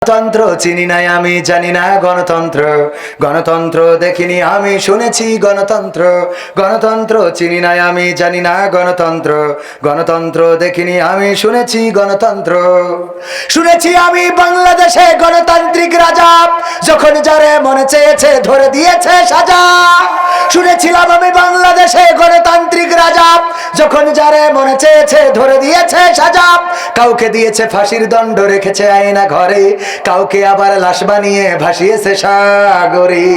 তন্ত্র চিনি নাই আমি জানি না গণতন্ত্র, গণতন্ত্র দেখিনি আমি শুনেছি গণতন্ত্র, গণতন্ত্র চিনি নাই আমি জানি না গণতন্ত্র, গণতন্ত্র দেখিনি আমি শুনেছি গণতন্ত্র। শুনেছি আমি বাংলাদেশে গণতান্ত্রিক রাজা, যখন যারে মনে চেয়েছে ধরে দিয়েছে সাজা। শুনেছিলাম আমি বাংলাদেশে গণতান্ত্রিক রাজা, যখন যারে মনে চেয়েছে ধরে দিয়েছে সাজা। কাউকে দিয়েছে ফাঁসির দণ্ড রেখেছে আয়না ঘরে, কাউকে আবার লাশ বানিয়ে ভাসিয়েছে সাগরে।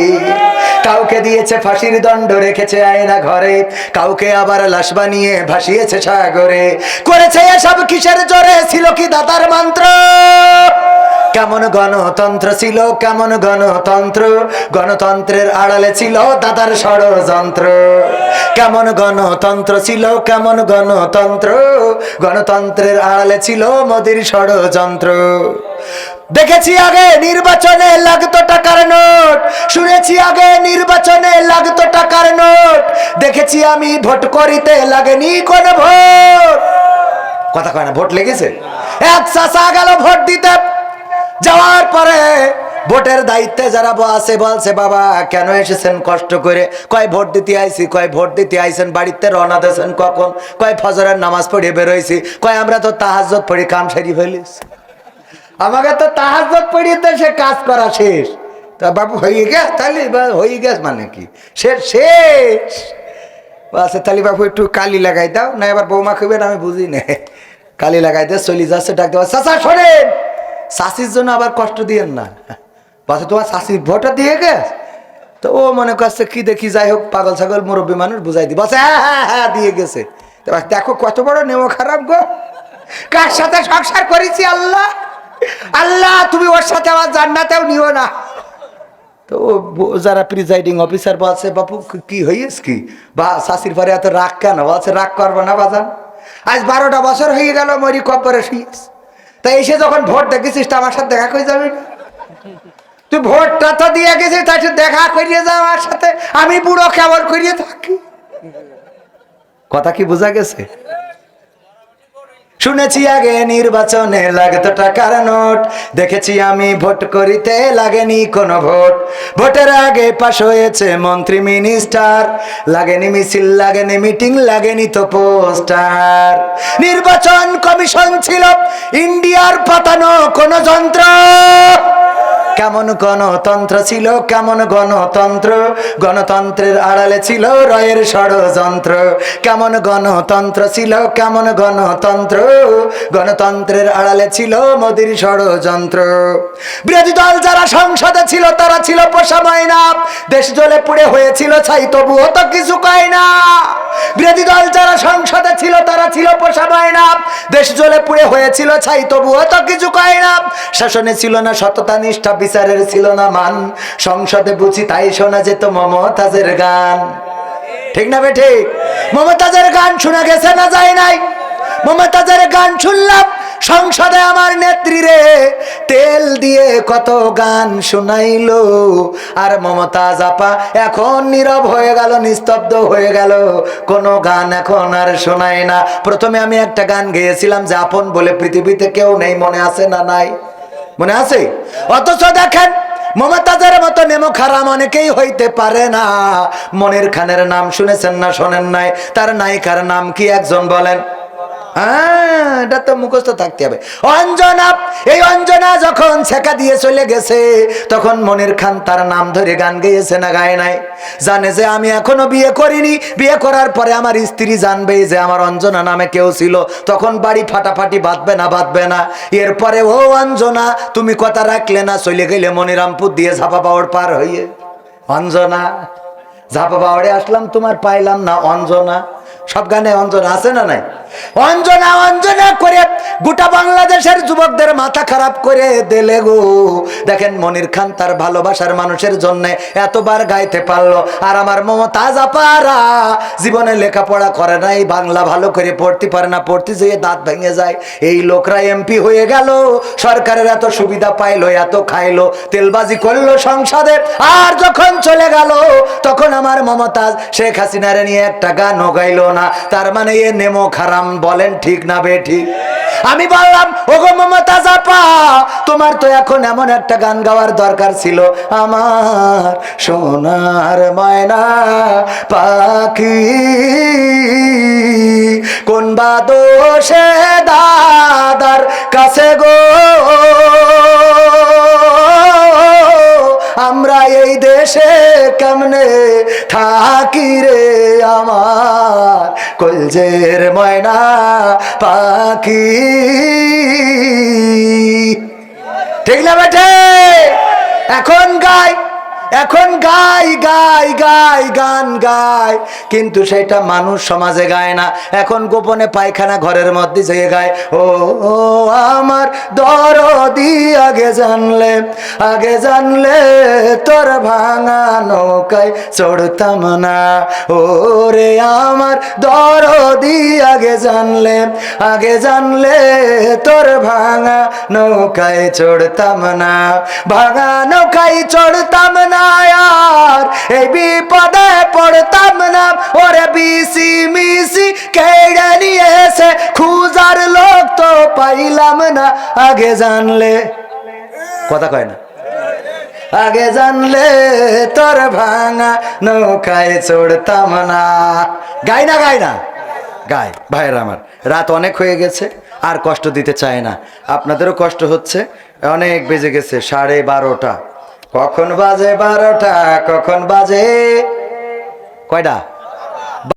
কাউকে দিয়েছে ফাঁসির দণ্ড রেখেছে আয়না ঘরে, কাউকে আবার লাশ বানিয়ে ভাসিয়েছে সাগরে। করেছে এসব কিসের জোরে, ছিল কি দাতার মন্ত্র? কেমন গণতন্ত্র ছিল, কেমন গণতন্ত্র, গণতন্ত্রের আড়ালে ছিল দাদার ষড়যন্ত্র। কেমন গণতন্ত্র ছিল, কেমন গণতন্ত্র, গণতন্ত্রের আড়ালে ছিল মোদির ষড়যন্ত্র। দেখেছি আগে নির্বাচনে লাগতো টাকার নোট, শুনেছি আগে নির্বাচনে লাগতো টাকার নোট। দেখেছি আমি ভোট করিতে লাগেনি কোন ভোট। কথা কয় না, ভোট লেগেছে। এক চাচা গেল ভোট দিতে, যাওয়ার পরে ভোটের দায়িত্বে যারা আছে বলছে, বাবা কেন এসেছেন কষ্ট করে? কয় ভোট দিতে আইছি। কয় ভোট দিতে আইছেন, বাড়িতে রওনা দিয়েছেন কখন? কয় ফজরের নামাজ পড়ে বেরোইছি। কয় আমরা তো তাহাজ্জুদ পড়ি কাম সেরি ফেলিস, আমাকে তো তাহাজ্জুদ পড়িতে সে কাজ করা শেষ। তা বাবু হয়ে গেছ, তাহলে হয়ে গেছ মানে কি শেষ? শেষ আচ্ছা তাহলে বাবু একটু কালি লাগাই দাও না, এবার বৌমা খাবেন আমি বুঝি না। কালি লাগাই দিয়ে চলে যাচ্ছে, ডাকতে পারছে চাচা শোনেন, শাশির জন্য আবার কষ্ট দিয়েন না। বাসে তোমার শাশির ভোটটা দিয়ে গেছ তো ও মনে করছে কি দেখি, যাই হোক পাগল ছাগল মুরব্বী মানুষ বুঝাই দি। বসে হ্যাঁ হ্যাঁ হ্যাঁ দিয়ে গেছে। দেখো কত বড় নেমো খারাপ গো, কার সাথে সংসার করেছি আল্লাহ, আল্লাহ তুমি ওর সাথে আমার জান্নাতেও নিও না। তো যারা প্রিজাইডিং অফিসার বলছে, বাপু কি হইস কি বা শাশির পরে এত রাগ কেন? বলছে রাগ করবো না বাজান, আজ 12টা বছর হয়ে গেল মরি কবরে শুয়েছ, তাই এসে যখন ভোট দেখেছিস আমার সাথে দেখা করে যাবি না? তুই ভোটটা তো দিয়ে গেছিস, তাই দেখা করিয়ে যা আমার সাথে, আমি বুড়ো কেমন করিয়ে থাকি। কথা কি বোঝা গেছে? শুনেছি আগে নির্বাচনে লাগতো টাকার নোট, দেখেছি আমি ভোট করিতে লাগেনি কোনো ভোট। ভোটের আগে পাশ হয়েছে মন্ত্রী মিনিস্টার, লাগেনি মিছিল, লাগেনি মিটিং, লাগেনি তো পোস্টার। নির্বাচন কমিশন ছিল ইন্ডিয়ার পাতানো কোন যন্ত্র। কেমন গণতন্ত্র ছিল, কেমন গণতন্ত্র, গণতন্ত্রের আড়ালে ছিল রয়ের ষড়যন্ত্র। কেমন গণতন্ত্র ছিল, কেমন গণতন্ত্র, গণতন্ত্রের আড়ালে ছিল মোদির ষড়যন্ত্র। বিরোধী দল যারা সংসদে ছিল তারা ছিল পোষা ময়না, দেশ জ্বলে পুড়ে হয়েছিল ছাই তবুও তো কিছু কয় না। বিরোধী দল যারা সংসদে ছিল তারা ছিল পোষা ময়না, দেশ জ্বলে পুড়ে হয়েছিল ছাই তবুও তো কিছু কয় না। শাসনে ছিল না সততা নিষ্ঠা, বিচারের ছিল না মান, সংসদে বুঝি তাই শোনা যেত মমতাজের গান। ঠিক না বেঠে? মমতাজের গান শোনা গেছে না যায় নাই? মমতাজের গান শুনলাম সংসদে আমার নেত্রী রে, তেল দিয়ে কত গান শোনাইলো। আর মমতাজ আপা এখন নীরব হয়ে গেল, নিস্তব্ধ হয়ে গেল, কোনো গান এখন আর শোনায় না। প্রথমে আমি একটা গান গেয়েছিলাম যে আপন বলে পৃথিবীতে কেউ নেই, মনে আছে না নাই? মনে আছে? অথচ দেখেন মমতাজের মতো নেমো খারাপ অনেকেই হইতে পারে না। মনির খানের নাম শুনেছেন না শোনেন নাই? তার নায়িকার নাম কি একজন বলেন? এটা তো মুখস্থ থাকতে হবে। অঞ্জনা, এই অঞ্জনা যখন ছেকা দিয়ে চলে গেছে তখন মনির খান তার নাম ধরে গান গেয়েছে না গায় নাই? জানে যে আমি এখনো বিয়ে করিনি, বিয়ে করার পরে আমার স্ত্রী জানবে যে আমার অঞ্জনা নামে কেউ ছিল, তখন বাড়ি ফাটাফাটি বাঁধবে না বাঁধবে না? এরপরে ও অঞ্জনা তুমি কথা রাখলে না, চলে গেলে মনিরামপুর দিয়ে ঝাপা পাওয়ার পার হইয়ে। অঞ্জনা ঝাপা পাওয়ারে আসলাম, তোমার পাইলাম না অঞ্জনা। সব গানে অঞ্জনা আছে না নাই? অঞ্জনা অঞ্জনা করে গোটা বাংলাদেশের যুবকদের মাথা খারাপ করে দিলে গো। দেখেন মনির খান তার ভালোবাসার মানুষের জন্য এতবার গাইতে পারলো, আর আমার মমতাজ আপারা জীবনে লেখাপড়া করে নাই, বাংলা ভালো করে পড়তে পারে না, পড়তে যেয়ে দাঁত ভেঙে যায়। এই লোকরা এমপি হয়ে গেল, সরকারের এত সুবিধা পাইলো, এত খাইলো, তেলবাজি করলো সংসদে, আর যখন চলে গেল তখন আমার মমতাজ শেখ হাসিনারে নিয়ে একটা গানও গাইলো না, তার মানে এ নেমো খারাম। বলেন ঠিক না বেঠিক? আমি বললাম, ওগো মমতাজ আপা, তোমার তো এখন এমন একটা গান গাওয়ার দরকার ছিল, আমার সোনার ময়না পাখি কোন বা দোষে দাদার কাছে গো আমরা এই দেশে কেমনে থাকি রে আমার কলজের ময়না পাখি। ঠিক না বেটে? এখন গাই, এখন গাই গাই গাই গান গায়, কিন্তু সেটা মানুষ সমাজে গায় না, এখন গোপনে পায়খানা ঘরের মধ্যে যেয়ে গায়। ও আমার দরদি আগে জানলে তোর ভাঙা নৌকায় চড়তাম না। ও রে আমার দরদি আগে জানলে তোর ভাঙা নৌকায় চড়তাম না, ভাঙা নৌকায় চড়তাম না, আর এই বিপদে পড়তাম না। ওরে বিসি মিসি কেড়ে নিয়েছে, খুঁজার লোক তো পাইলাম না। আগে জানলে, কথা কয় না, আগে জানলে তোর ভাঙা নৌকায় চড়তাম না। গাই না গাই না গাই। ভাইয়ের আমার, রাত অনেক হয়ে গেছে, আর কষ্ট দিতে চায় না। আপনাদেরও কষ্ট হচ্ছে, অনেক বেজে গেছে 12:30। কখন বাজে 12টা, কখন বাজে কয়টা?